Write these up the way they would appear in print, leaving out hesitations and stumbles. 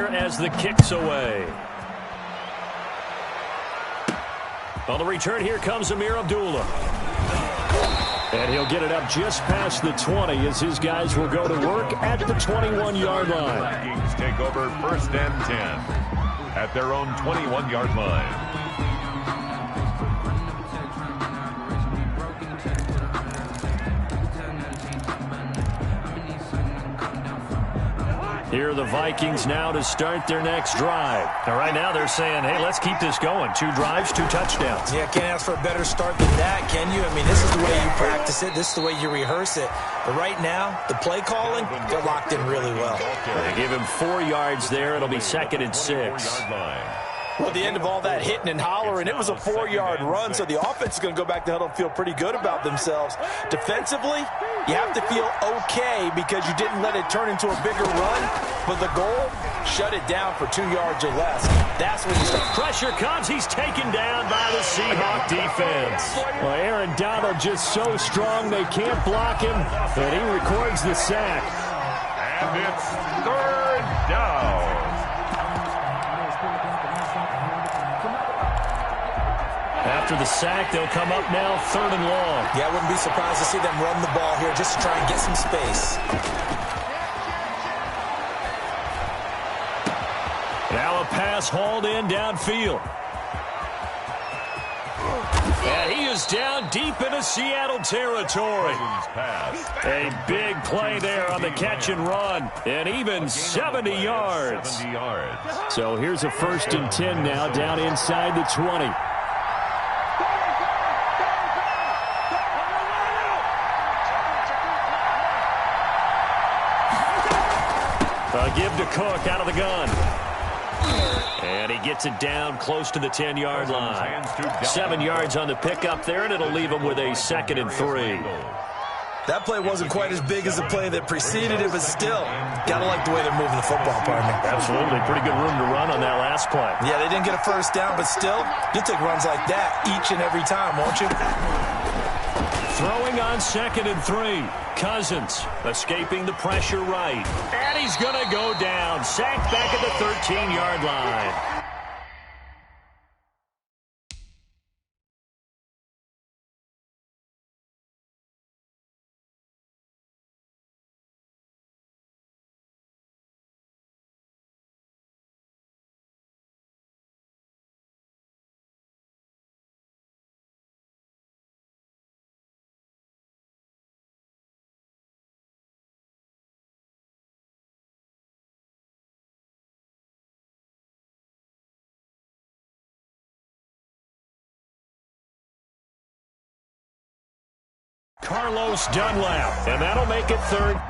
here as the kick's away. On the return, here comes Amir Abdullah. And he'll get it up just past the 20 as his guys will go to work at the 21-yard line. Vikings take over 1st and 10 at their own 21-yard line. Here are the Vikings now to start their next drive. Now, right now they're saying, hey, let's keep this going. 2 drives, 2 touchdowns. Yeah, can't ask for a better start than that, can you? I mean, this is the way you practice it. This is the way you rehearse it. But right now, the play calling, they're locked in really well. They give him 4 yards there. It'll be 2nd and 6. Well, at the end of all that hitting and hollering, it was a 4-yard run, so the offense is going to go back to huddle and feel pretty good about themselves. Defensively, you have to feel okay because you didn't let it turn into a bigger run, but the goal, shut it down for 2 yards or less. That's when you start. Pressure comes. He's taken down by the Seahawk defense. Well, Aaron Donald just so strong they can't block him, but he records the sack. And it's 3rd down. After the sack, they'll come up now 3rd and long. Yeah, I wouldn't be surprised to see them run the ball here just to try and get some space. Now a pass hauled in downfield. And he is down deep into Seattle territory. A big play there on the catch and run. And even 70 yards. So here's a 1st and 10 now down inside the 20. A give to Cook out of the gun. And he gets it down close to the 10-yard line. 7 yards on the pickup there, and it'll leave him with a 2nd and 3. That play wasn't quite as big as the play that preceded it, but still, gotta like the way they're moving the football, partner. Absolutely. Pretty good room to run on that last play. Yeah, they didn't get a 1st down, but still, you'll take runs like that each and every time, won't you? Throwing on 2nd and 3. Cousins escaping the pressure right. And he's going to go down. Sacked back at the 13-yard line. Carlos Dunlap, and that'll make it 3rd.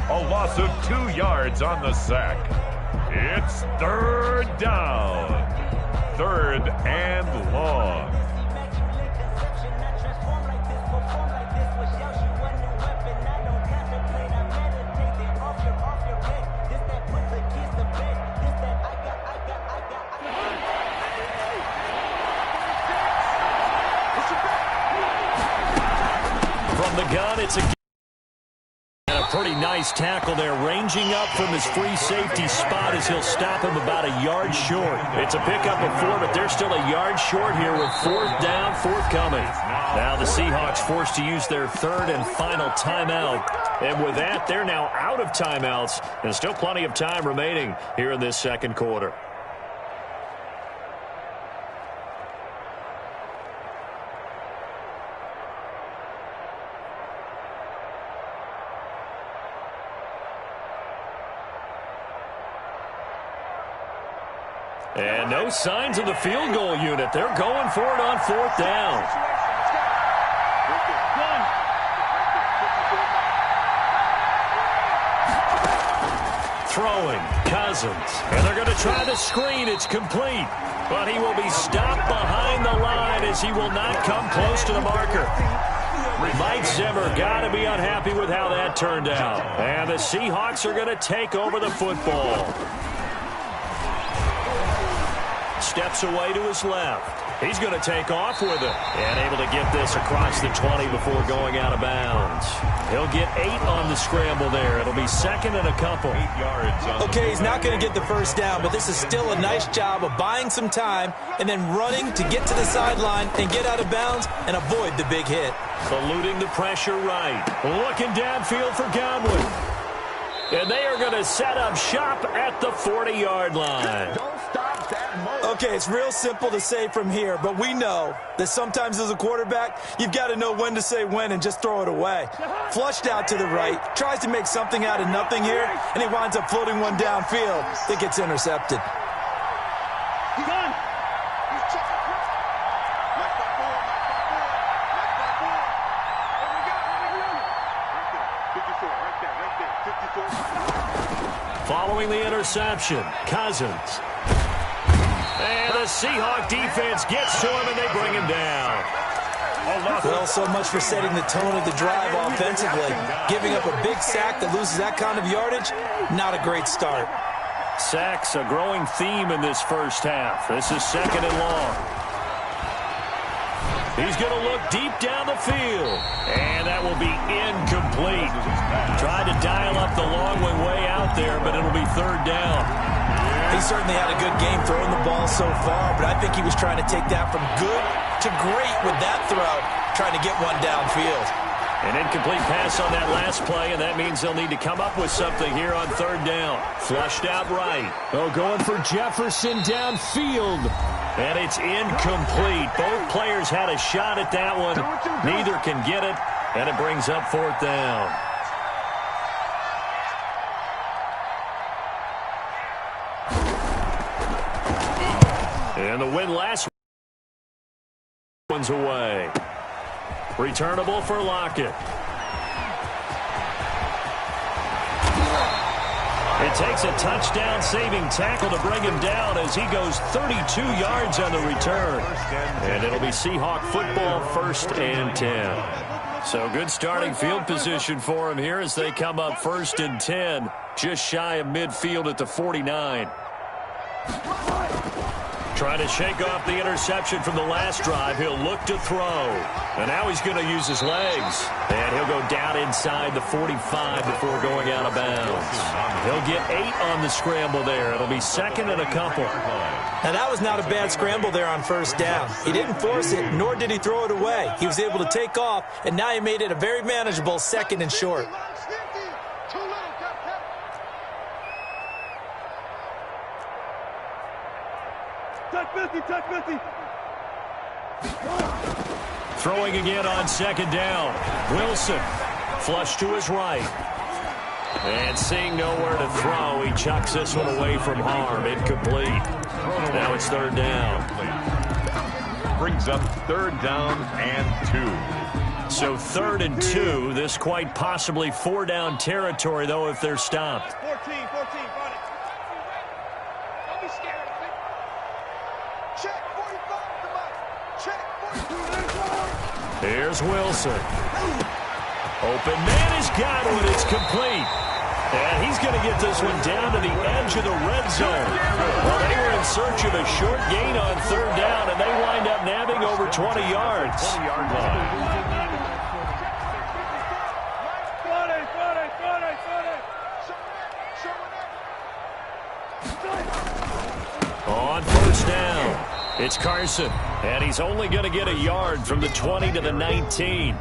A loss of 2 yards on the sack. It's third down. Third and long. From the gun, it's a pretty nice tackle there, ranging up from his free safety spot as he'll stop him about a yard short. It's a pickup of 4, but they're still a yard short here with fourth down forthcoming. Now the Seahawks forced to use their third and final timeout. And with that, they're now out of timeouts, and still plenty of time remaining here in this second quarter. And no signs of the field goal unit. They're going for it on fourth down. Throwing, Cousins. And they're going to try the screen. It's complete. But he will be stopped behind the line as he will not come close to the marker. Mike Zimmer got to be unhappy with how that turned out. And the Seahawks are going to take over the football. Steps away to his left. He's going to take off with it. And able to get this across the 20 before going out of bounds. He'll get 8 on the scramble there. It'll be second and a couple. 8 yards. Okay, he's not going to get the first down, but this is still a nice job of buying some time and then running to get to the sideline and get out of bounds and avoid the big hit. Eluding the pressure right. Looking downfield for Godwin. And they are going to set up shop at the 40-yard line. Okay, it's real simple to say from here, but we know that sometimes as a quarterback, you've got to know when to say when and just throw it away. Flushed out to the right, tries to make something out of nothing here, and he winds up floating one downfield that gets intercepted. Following the interception, Cousins. And the Seahawk defense gets to him, and they bring him down. Well, so much for setting the tone of the drive offensively. Giving up a big sack that loses that kind of yardage, not a great start. Sacks, a growing theme in this first half. This is second and long. He's going to look deep down the field. And that will be incomplete. Tried to dial up the long way out there, but it'll be third down. He certainly had a good game throwing the ball so far, but I think he was trying to take that from good to great with that throw, trying to get one downfield. An incomplete pass on that last play, and that means they'll need to come up with something here on third down. Flushed out right. Oh, going for Jefferson downfield. And it's incomplete. Both players had a shot at that one. Neither can get it, and it brings up fourth down. And the win last one's away. Returnable for Lockett. It takes a touchdown-saving tackle to bring him down as he goes 32 yards on the return. And it'll be Seahawk football, first and 10. So good starting field position for him here as they come up first and 10, just shy of midfield at the 49. Trying to shake off the interception from the last drive. He'll look to throw. And now he's going to use his legs. And he'll go down inside the 45 before going out of bounds. He'll get 8 on the scramble there. It'll be second and a couple. Now, that was not a bad scramble there on first down. He didn't force it, nor did he throw it away. He was able to take off, and now he made it a very manageable second and short. Throwing again on second down. Wilson, flush to his right. And seeing nowhere to throw, he chucks this one away from harm. Incomplete. Now it's third down. Brings up third down and 2. So 3rd and 2. This quite possibly 4-down territory, though, if they're stopped. 14, run it. Don't be scared of it. Check 45, come on. Check 45. Here's Wilson. Open man is got one. It's complete. And he's going to get this one down to the edge of the red zone. Well, they were in search of a short gain on 3rd down, and they wind up nabbing over 20 yards. 20-yard line. On 1st down, it's Carson, and he's only going to get a yard from the 20 to the 19.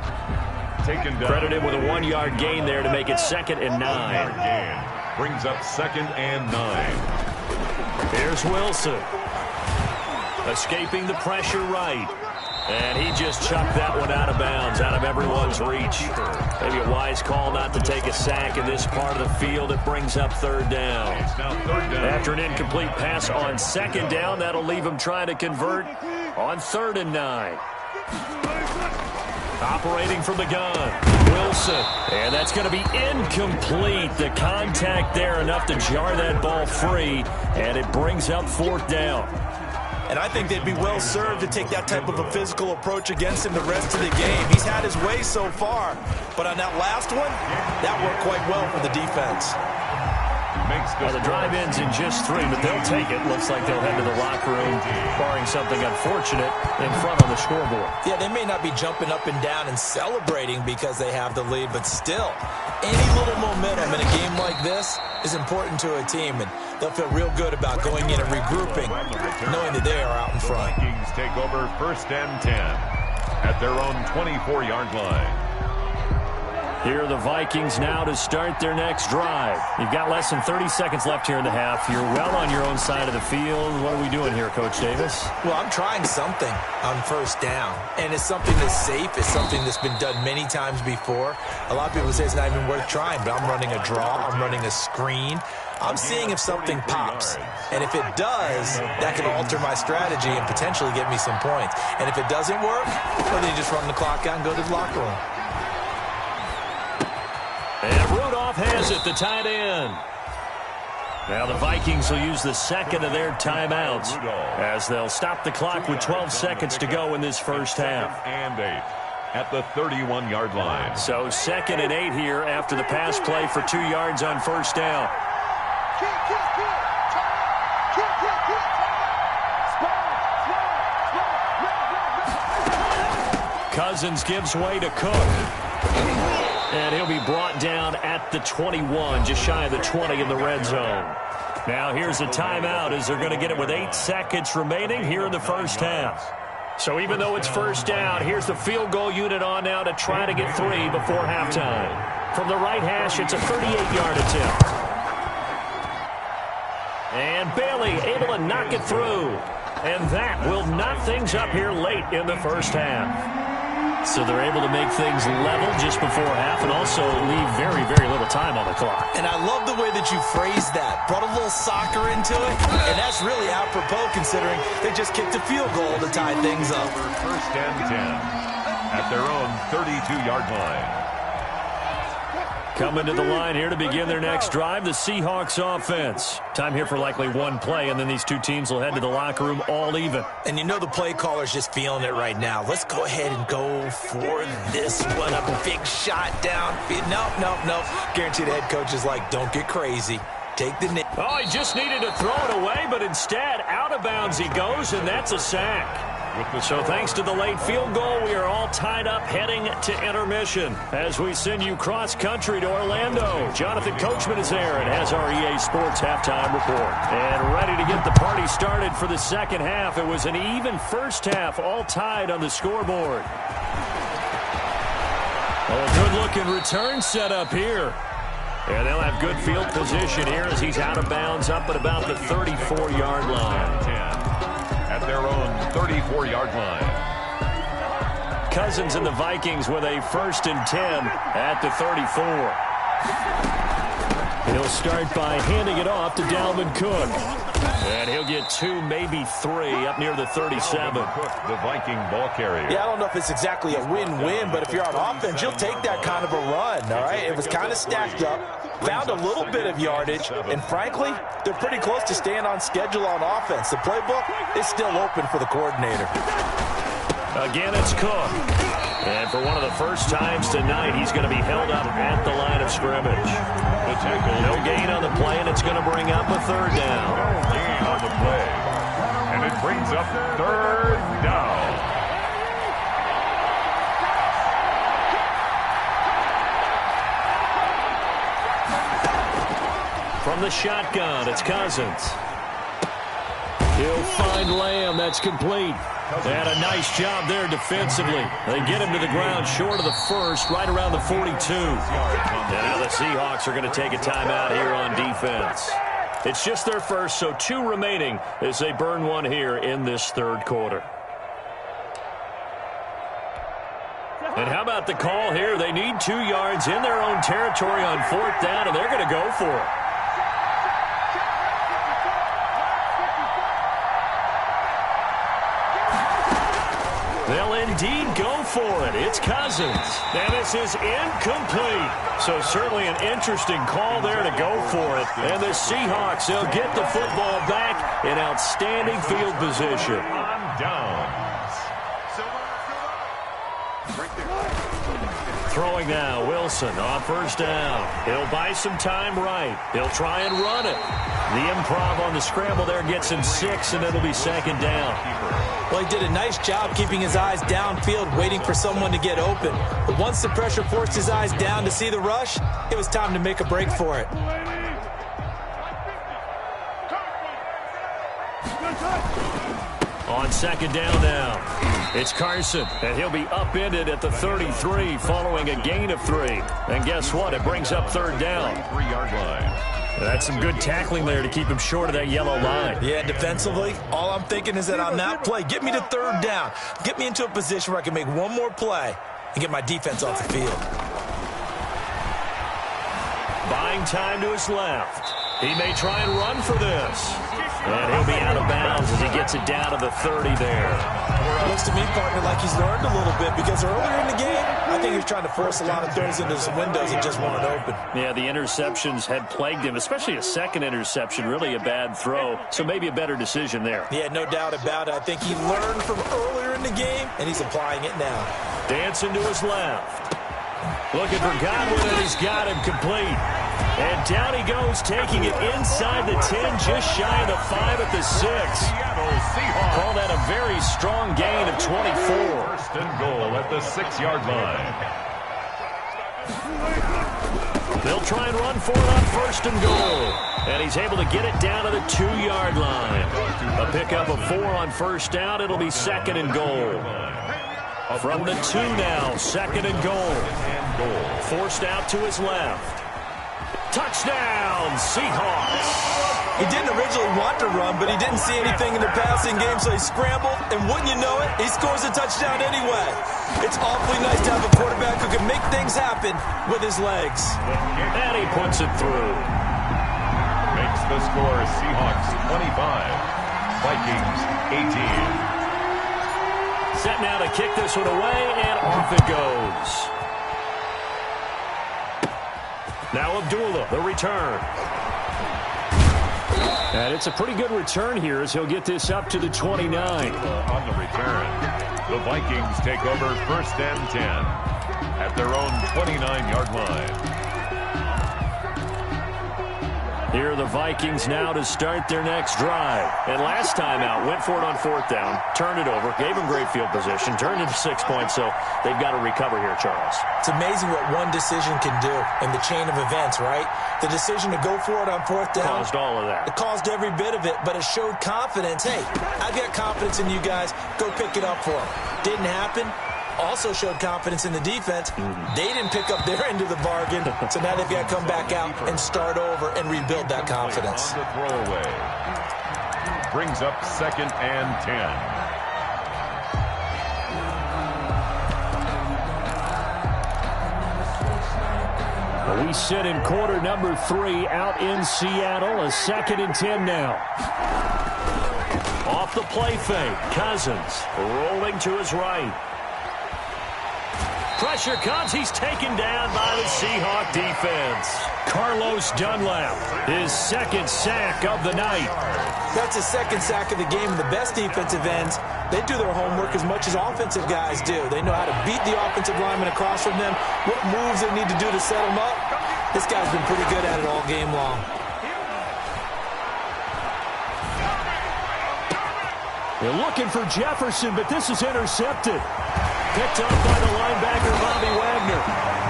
Taken down. Credited with a 1-yard gain there to make it 2nd and 9. Gain brings up 2nd and 9. Here's Wilson. Escaping the pressure right. And he just chucked that one out of bounds, out of everyone's reach. Maybe a wise call not to take a sack in this part of the field. It brings up 3rd down. It's now 3rd down. After an incomplete pass on 2nd down, that'll leave him trying to convert on 3rd and 9. Operating from the gun, Wilson. And that's going to be incomplete. The contact there enough to jar that ball free, and it brings up 4th down. And I think they'd be well served to take that type of a physical approach against him the rest of the game. He's had his way so far, but on that last one, that worked quite well for the defense. Well, the drive ends in just 3, but they'll take it. Looks like they'll head to the locker room, barring something unfortunate, in front on the scoreboard. Yeah, they may not be jumping up and down and celebrating because they have the lead, but still, any little momentum in a game like this is important to a team, and they'll feel real good about going in and regrouping, knowing that they are out in front. Vikings take over 1st and 10 at their own 24-yard line. Here are the Vikings now to start their next drive. You've got less than 30 seconds left here in the half. You're well on your own side of the field. What are we doing here, Coach Davis? Well, I'm trying something on 1st down, and it's something that's safe. It's something that's been done many times before. A lot of people say it's not even worth trying, but I'm running a draw. I'm running a screen. I'm seeing if something pops. And if it does, that could alter my strategy and potentially get me some points. And if it doesn't work, well, then you just run the clock out and go to the locker room. And Rudolph has it, the tight end. Now the Vikings will use the 2nd of their timeouts as they'll stop the clock with 12 seconds to go in this first half. 2nd and 8 at the 31-yard line. So 2nd and 8 here after the pass play for 2 yards on 1st down. Cousins gives way to Cook. And he'll be brought down at the 21, just shy of the 20 in the red zone. Now here's a timeout as they're going to get it with 8 seconds remaining here in the first half. So even though it's 1st down, here's the field goal unit on now to try to get 3 before halftime. From the right hash, it's a 38-yard attempt. And Bailey able to knock it through. And that will knot things up here late in the first half. So they're able to make things level just before half and also leave very, very little time on the clock. And I love the way that you phrased that. Brought a little soccer into it, and that's really apropos considering they just kicked a field goal to tie things up. 1st and 10 at their own 32-yard line. Coming to the line here to begin their next drive, the Seahawks offense. Time here for likely one play, and then these two teams will head to the locker room all even. And you know the play caller's just feeling it right now. Let's go ahead and go for this one. A big shot down. Nope. Guarantee the head coach is like, don't get crazy. Take the knee. Oh, he just needed to throw it away, but instead, out of bounds he goes, and that's a sack. So thanks to the late field goal, we are all tied up heading to intermission as we send you cross-country to Orlando. Jonathan Coachman is there and has our EA Sports halftime report. And ready to get the party started for the second half. It was an even first half, all tied on the scoreboard. Oh, good-looking return set up here. And they'll have good field position here as he's out of bounds up at about the 34-yard line. At their own 34-yard line. Cousins and the Vikings with a 1st and 10 at the 34. He'll start by handing it off to Dalvin Cook. And he'll get 2, maybe 3 up near the 37. The Viking ball carrier. Yeah, I don't know if it's exactly a win-win, but if you're on offense, you'll take that kind of a run, all right? It was kind of stacked up, found a little bit of yardage, and frankly, they're pretty close to staying on schedule on offense. The playbook is still open for the coordinator. Again, it's Cook. And for one of the first times tonight, he's going to be held up at the line of scrimmage. The tackle. No gain on the play, and it's going to bring up a 3rd down. No gain on the play. And it brings up 3rd down. From the shotgun, it's Cousins. He'll find Lamb. That's complete. And a nice job there defensively. They get him to the ground short of the first, right around the 42. And now the Seahawks are going to take a timeout here on defense. It's just their first, so 2 remaining as they burn one here in this 3rd quarter. And how about the call here? They need 2 yards in their own territory on 4th down, and they're going to go for it. They'll indeed go for it. It's Cousins. And this is incomplete. So certainly an interesting call there to go for it. And the Seahawks, they'll get the football back in outstanding field position. Downs. Throwing now, Wilson on 1st down. He'll buy some time right. He'll try and run it. The improv on the scramble there gets him 6, and it'll be 2nd down. Well, he did a nice job keeping his eyes downfield, waiting for someone to get open. But once the pressure forced his eyes down to see the rush, it was time to make a break for it. On 2nd down now, it's Carson, and he'll be upended at the 33 following a gain of 3. And guess what? It brings up 3rd down. 3-yard line. That's some good tackling there to keep him short of that yellow line. Yeah, defensively, all I'm thinking is that on that play, get me to 3rd down. Get me into a position where I can make one more play and get my defense off the field. Buying time to his left. He may try and run for this. And he'll be out of bounds as he gets it down to the 30 there. Looks to me, partner, like he's learned a little bit because earlier in the game, I think he was trying to force a lot of throws into some windows and just weren't open. Yeah, the interceptions had plagued him, especially a 2nd interception, really a bad throw. So maybe a better decision there. Yeah, no doubt about it. I think he learned from earlier in the game, and he's applying it now. Dancing to his left. Looking for Godwin, and he's got him complete. And down he goes, taking it inside the 10, just shy of the 5 at the 6. Call that a very strong gain of 24. 1st and goal at the 6-yard line. They'll try and run for it on 1st and goal. And he's able to get it down to the 2-yard line. A pickup of 4 on 1st down. It'll be 2nd and goal. From the 2 now, 2nd and goal. Forced out to his left. Touchdown, Seahawks. He didn't originally want to run, but he didn't see anything in the passing game, so he scrambled, and wouldn't you know it, he scores a touchdown anyway. It's awfully nice to have a quarterback who can make things happen with his legs. And he puts it through. Makes the score Seahawks 25, Vikings 18. Set now to kick this one away, and off it goes. Now Abdullah, the return. And it's a pretty good return here as he'll get this up to the 29. On the return, the Vikings take over 1st and 10 at their own 29-yard line. Here are the Vikings now to start their next drive. And last time out, went for it on 4th down, turned it over, gave them great field position, turned it to 6 points, so they've got to recover here, Charles. It's amazing what one decision can do in the chain of events, right? The decision to go for it on 4th down. Caused all of that. It caused every bit of it, but it showed confidence. Hey, I've got confidence in you guys. Go pick it up for them. Didn't happen. Also showed confidence in the defense. They didn't pick up their end of the bargain, so now they've got to come back out and start over and rebuild that confidence. On the throwaway. Brings up 2nd and 10. We sit in quarter number 3 out in Seattle. A 2nd and 10 now. Off the play fake. Cousins rolling to his right. Pressure comes. He's taken down by the Seahawk defense. Carlos Dunlap, his 2nd sack of the night. That's his 2nd sack of the game. And the best defensive ends, they do their homework as much as offensive guys do. They know how to beat the offensive lineman across from them, what moves they need to do to set them up. This guy's been pretty good at it all game long. They're looking for Jefferson, but this is intercepted. Picked up by the linebacker, Bobby Wagner.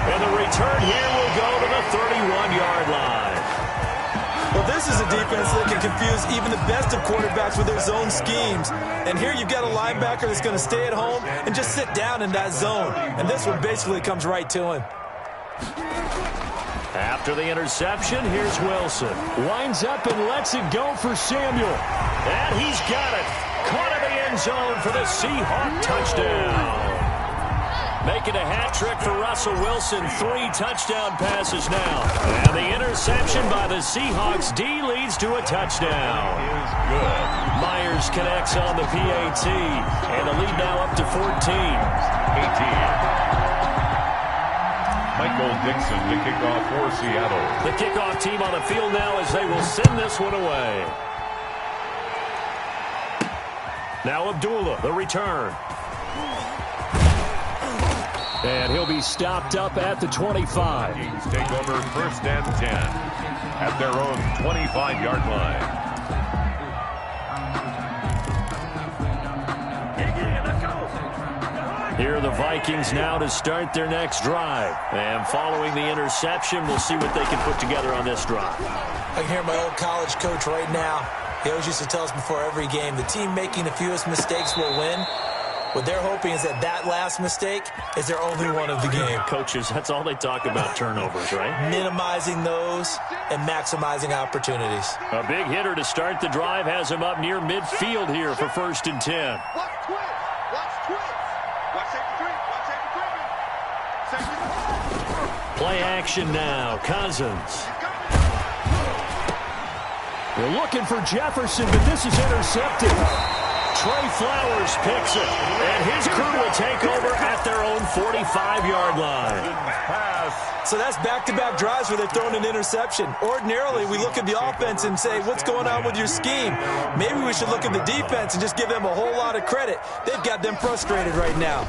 And the return here will go to the 31-yard line. Well, this is a defense that can confuse even the best of quarterbacks with their zone schemes. And here you've got a linebacker that's going to stay at home and just sit down in that zone. And this one basically comes right to him. After the interception, here's Wilson. Winds up and lets it go for Samuel. And he's got it. Caught in the end zone for the Seahawk touchdown. Making a hat trick for Russell Wilson. 3 touchdown passes now. And the interception by the Seahawks D leads to a touchdown. Is good. Myers connects on the PAT. And the lead now up to 14. 18. Michael Dixon to kick off for Seattle. The kickoff team on the field now as they will send this one away. Now Abdullah, the return. And he'll be stopped up at the 25. Kings take over 1st and 10 at their own 25-yard line. Here are the Vikings now to start their next drive. And following the interception, we'll see what they can put together on this drive. I can hear my old college coach right now. He always used to tell us before every game, the team making the fewest mistakes will win. What they're hoping is that that last mistake is their only one of the game. Coaches, that's all they talk about, turnovers, right? Minimizing those and maximizing opportunities. A big hitter to start the drive has him up near midfield here for 1st and 10. Watch twins. Watch twins. Watch safety three. Watch safety three. Play action now. Cousins. They're looking for Jefferson, but this is intercepted. Trey Flowers picks it, and his crew will take over at their own 45-yard line. So that's back-to-back drives where they're throwing an interception. Ordinarily, we look at the offense and say, what's going on with your scheme? Maybe we should look at the defense and just give them a whole lot of credit. They've got them frustrated right now.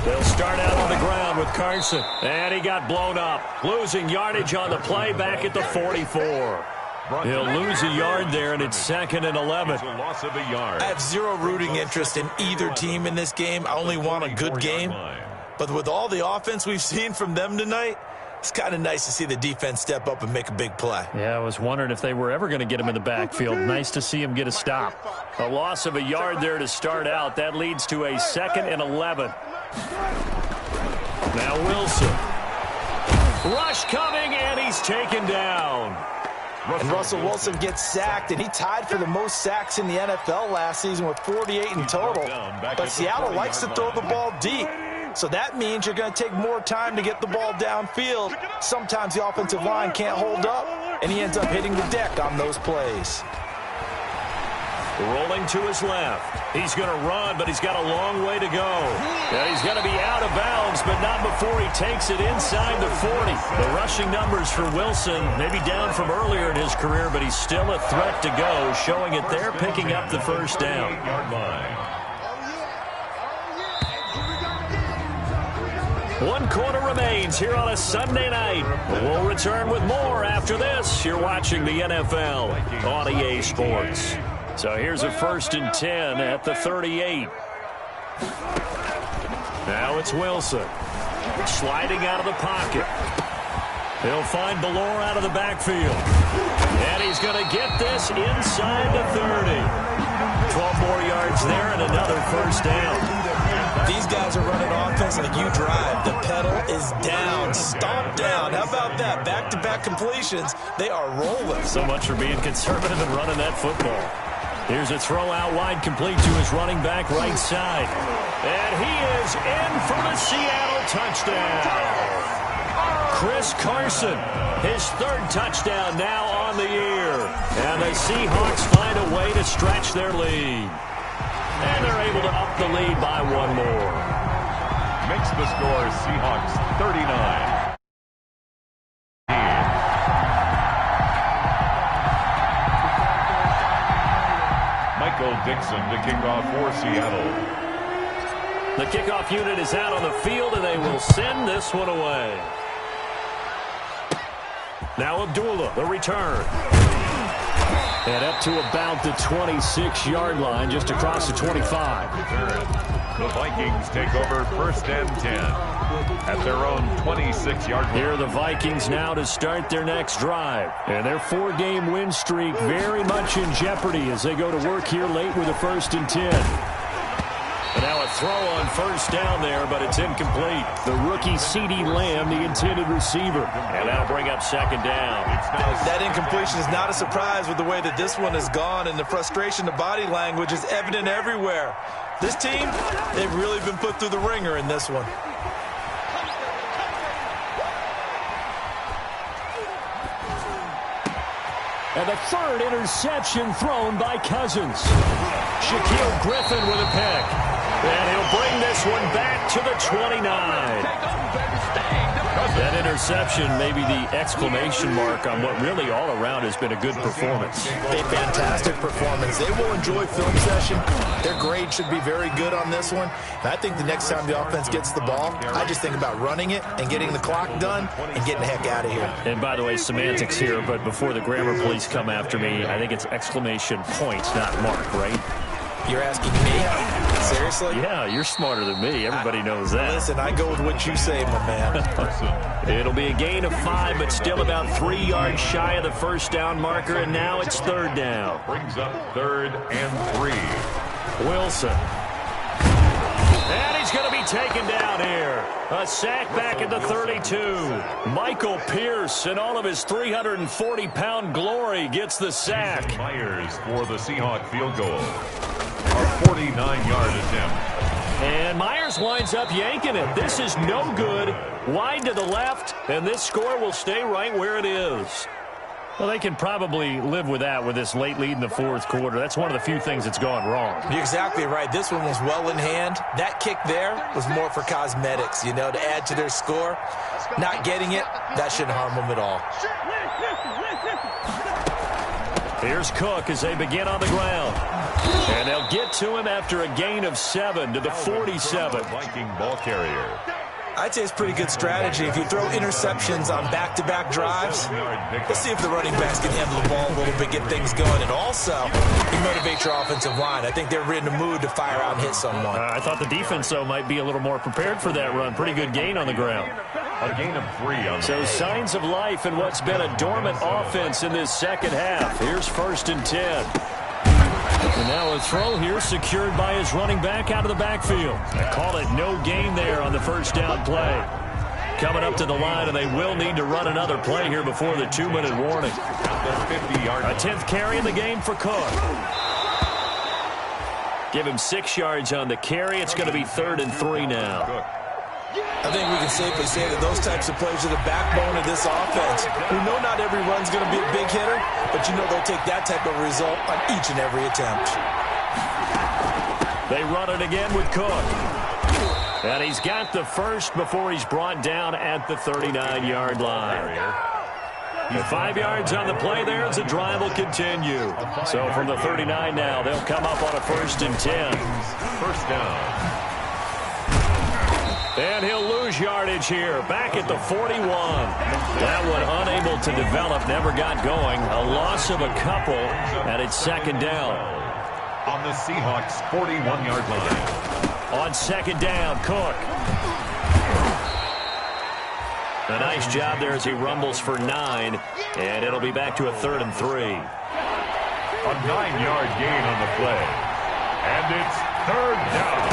They'll start out on the ground with Carson, and he got blown up, losing yardage on the play back at the 44. He'll lose a yard there, and it's 2nd and 11. A loss of a yard. I have zero rooting interest in either team in this game. I only want a good game. But with all the offense we've seen from them tonight, it's kind of nice to see the defense step up and make a big play. Yeah, I was wondering if they were ever going to get him in the backfield. Nice to see him get a stop. A loss of a yard there to start out. That leads to a 2nd and 11. Now Wilson. Rush coming, and he's taken down. And Russell Wilson gets sacked, and he tied for the most sacks in the NFL last season with 48 in total. But Seattle likes to throw the ball deep. So that means you're going to take more time to get the ball downfield. Sometimes the offensive line can't hold up, and he ends up hitting the deck on those plays. Rolling to his left. He's going to run, but he's got a long way to go. Yeah, he's going to be out of bounds, but not before he takes it inside the 40. The rushing numbers for Wilson, maybe down from earlier in his career, but he's still a threat to go, showing it there, picking up the 1st down. One quarter remains here on a Sunday night. We'll return with more after this. You're watching the NFL on EA Sports. So here's a 1st and 10 at the 38. Now it's Wilson. Sliding out of the pocket. He'll find Ballore out of the backfield. And he's going to get this inside the 30. 12 more yards there and another 1st down. These guys are running offense like you drive. The pedal is down, stomped down. How about that? Back-to-back completions. They are rolling. So much for being conservative and running that football. Here's a throw out wide, complete to his running back right side. And he is in for the Seattle touchdown. Chris Carson. His third touchdown now on the year. And the Seahawks find a way to stretch their lead. And they're able to up the lead by one more. Makes the score Seahawks 39. Michael Dixon to kick off for Seattle. The kickoff unit is out on the field, and they will send this one away. Now Abdullah, the return. And up to about the 26-yard line, just across the 25. The Vikings take over 1st and 10 at their own 26-yard line. Here are the Vikings now to start their next drive. And their 4-game win streak very much in jeopardy as they go to work here late with a 1st and 10. And now a throw on 1st down there, but it's incomplete. The rookie CeeDee Lamb, the intended receiver. And that'll bring up 2nd down. That incompletion is not a surprise with the way that this one has gone, and the frustration, the body language is evident everywhere. This team, they've really been put through the ringer in this one. And the 3rd interception thrown by Cousins. Shaquille Griffin with a pick. And he'll bring this one back to the 29. That interception may be the exclamation mark on what really all around has been a good performance. A fantastic performance. They will enjoy film session. Their grade should be very good on this one. And I think the next time the offense gets the ball, I just think about running it and getting the clock done and getting the heck out of here. And by the way, semantics here, but before the grammar police come after me, I think it's exclamation point, not mark, right? You're asking me? Seriously? Yeah, you're smarter than me. Everybody knows that. Listen, I go with what you say, my man. It'll be a gain of 5, but still about 3 yards shy of the 1st down marker, and now it's 3rd down. Brings up 3rd and 3. Wilson. And he's going to be taken down here. A sack back at the 32. Michael Pierce, in all of his 340-pound glory, gets the sack. Myers for the Seahawk field goal. Our 49-yard attempt. And Myers winds up yanking it. This is no good. Wide to the left, and this score will stay right where it is. Well, they can probably live with that with this late lead in the 4th quarter. That's one of the few things that's gone wrong. You're exactly right. This one was well in hand. That kick there was more for cosmetics, you know, to add to their score. Not getting it, that shouldn't harm them at all. Here's Cook as they begin on the ground. And they'll get to him after a gain of 7 to the 47. Viking ball carrier. I'd say it's pretty good strategy. If you throw interceptions on back-to-back drives, let's see if the running backs can handle the ball a little bit, get things going, and also you motivate your offensive line. I think they're in the mood to fire out and hit someone. I thought the defense, though, might be a little more prepared for that run. Pretty good gain on the ground. A gain of 3 on the So signs of life in what's been a dormant offense in this 2nd half. Here's 1st and 10. And now a throw here secured by his running back out of the backfield. They call it no gain there on the 1st down play. Coming up to the line, and they will need to run another play here before the 2-minute warning. A 10th carry in the game for Cook. Give him 6 yards on the carry. It's going to be 3rd and 3 now. I think we can safely say that those types of plays are the backbone of this offense. We know not every run's going to be a big hitter, but you know they'll take that type of result on each and every attempt. They run it again with Cook. And he's got the 1st before he's brought down at the 39-yard line. 5 yards on the play there as the drive will continue. So from the 39 now, they'll come up on a 1st and 10. 1st down. And he'll lose yardage here, back at the 41. That one unable to develop, never got going. A loss of a couple, and it's 2nd down. On the Seahawks' 41-yard line. On 2nd down, Cook. A nice job there as he rumbles for 9, and it'll be back to a 3rd and 3. A 9-yard gain on the play. And it's 3rd down.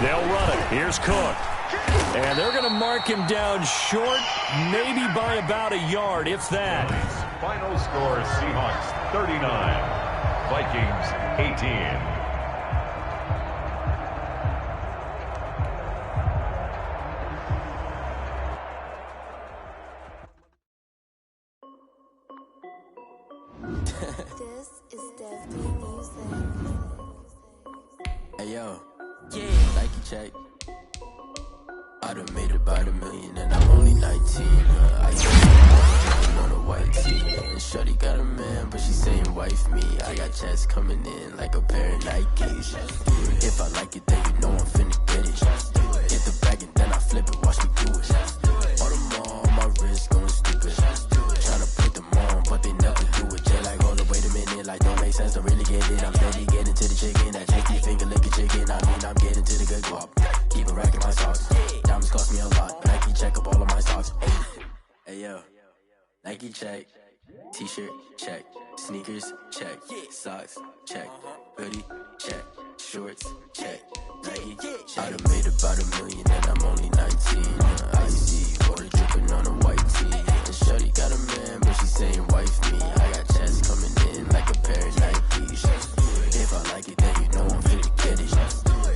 They'll run it. Here's Cook. And they're going to mark him down short, maybe by about a yard, if that. Final score, Seahawks 39, Vikings 18. Hey yo, Nike check. I done made about $1 million and I'm only 19. I just on a white tee. And shorty got a man, but she saying wife me. I got checks coming in like a pair of Nikes. If I like it, then you know I'm finna get it. Get the bag and then I flip it, watch me do it. All them on my wrist going stupid. Tryna put them on, but they never do it. Jay like, hold up, wait a minute, like don't make sense, don't really get it. I'm steady getting to the chicken, that tasty finger licking chicken. I mean, I'm getting to the good guap. Keep a rack in my socks. Diamonds cost me a lot. Nike check up all of my socks. Hey yo, Nike check. T-shirt check. Sneakers check. Socks check. Hoodie check. Shorts check. Nike. I done made about $1 million and I'm only 19. Icy water dripping on a white tee. And shorty got a man, but she saying wife me. I got checks coming in like a pair of Nikes. If I like it, then you know I'm finna get it.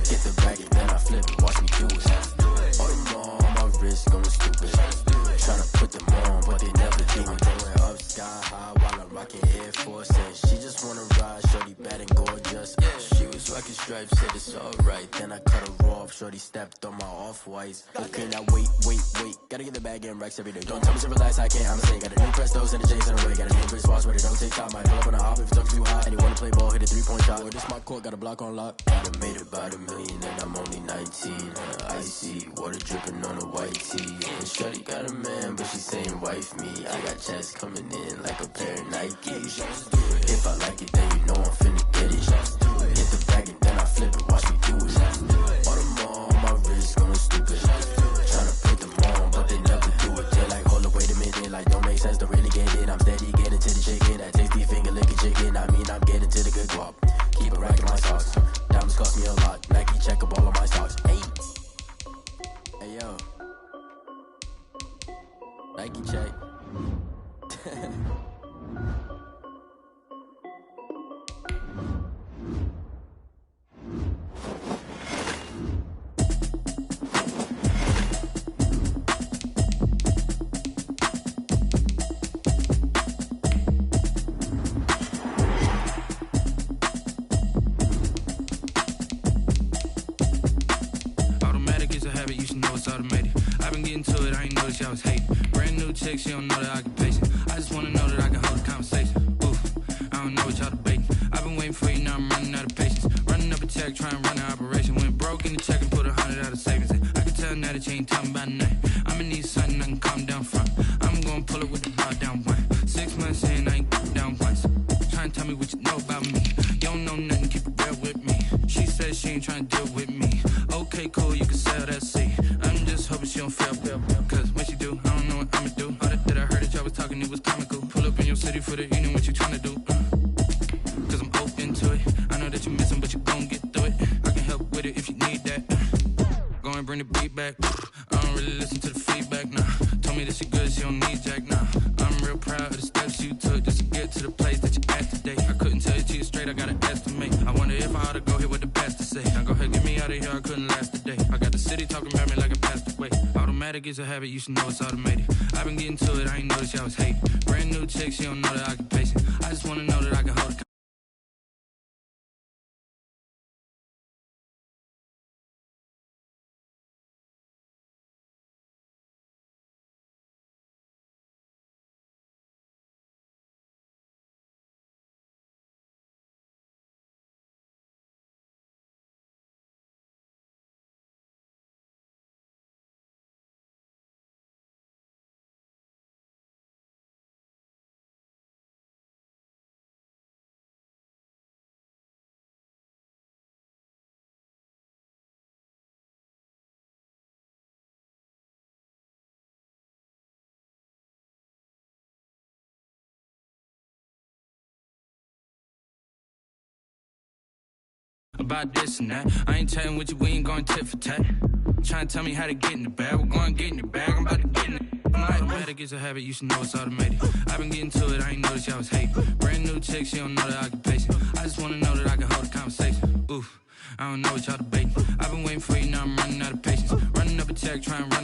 Get the bag and then I flip it, watch me do it. All them on my wrist going stupid. Tryna put them on, but they never do it. Going up sky high while I'm rocking Air Force. And she just wanna ride, shorty bad and gorgeous. She was rocking stripes, said it's alright. Then I cut her off, shorty stepped on my off-whites. Okay, now wait. Gotta get the bag and racks every day. Don't tell me to relax, I can't, I'm saying. Got a new Prestos and a J's in a way. Got a new wristwatch, but it don't take time. I pull up on a hop if it's too hot. And you wanna play ball, hit a 3-point shot. Or this my court, got a block on lock. I done made about $1 million and I'm only 19. Icy water dripping on a white tee. And shorty got a man, but she saying wife me. I got checks coming in like a pair of Nikes. If I like it, then you know I'm finna get it. Get the bag and then I flip it, watch me do it. All them on my wrist going stupid. Tryna put them on, but they never do it. They're like, hold up, wait a minute, like don't make sense, don't really get it. I'm steady getting to the chicken, that tasty finger licking chicken. I mean, I'm getting to the good guap. Keep a rack in my socks. Diamonds cost me a lot. Nike check up all of my stocks. Hey yo, Nike check. I was hating. Brand new chick, she don't know the occupation. I just wanna know that I can hold a conversation. Oof, I don't know what y'all debating. I've been waiting for you, now I'm running out of patience. Running up a check, trying to run an operation. Went broke in the check and put 100 out of savings. I can tell now that you ain't talking about nothing. I'ma need something I can calm down from. I'm gonna pull it with the bar down one. 6 months in, I ain't down once. Trying to tell me what you know about me. You don't know nothing, keep it real with me. She says she ain't trying to deal with me. Okay, cool, you can sell that seat. I'm just hoping she don't fail. Cause when she do, I don't know what I'ma do. All that I heard that y'all was talking, it was comical. Pull up in your city for the evening, what you tryna do? Cause I'm open to it. I know that you missing, but you gon' get through it. I can help with it if you need that. Go and bring the beat back. I don't really listen to the feedback, nah. Told me that she good, she don't need jack, nah. I'm real proud of the steps you took just to get to the place that you at today. I couldn't tell you to you straight, I gotta estimate. I wonder if I ought to go here with the best to say. Now go ahead, get me out of here, I couldn't last a day. I got the city talking about me like I passed away. Automatic is a habit, you should know it's automated. I've been getting to it, I ain't noticed y'all was hating. Brand new chick, she don't know the occupation. I just wanna know that I can hold a about this and that. I ain't chatting with you, we ain't going tit for tat. Trying to tell me how to get in the bag. We're going to get in the bag, I'm about to get in it. Automatic is a habit, you should know it's automated. I've been getting to it, I ain't noticed y'all was hating. Brand new chick, she don't know the occupation. I just wanna know that I can hold a conversation. Oof, I don't know what y'all debating. I've been waiting for you, now I'm running out of patience. Running up a check, trying to run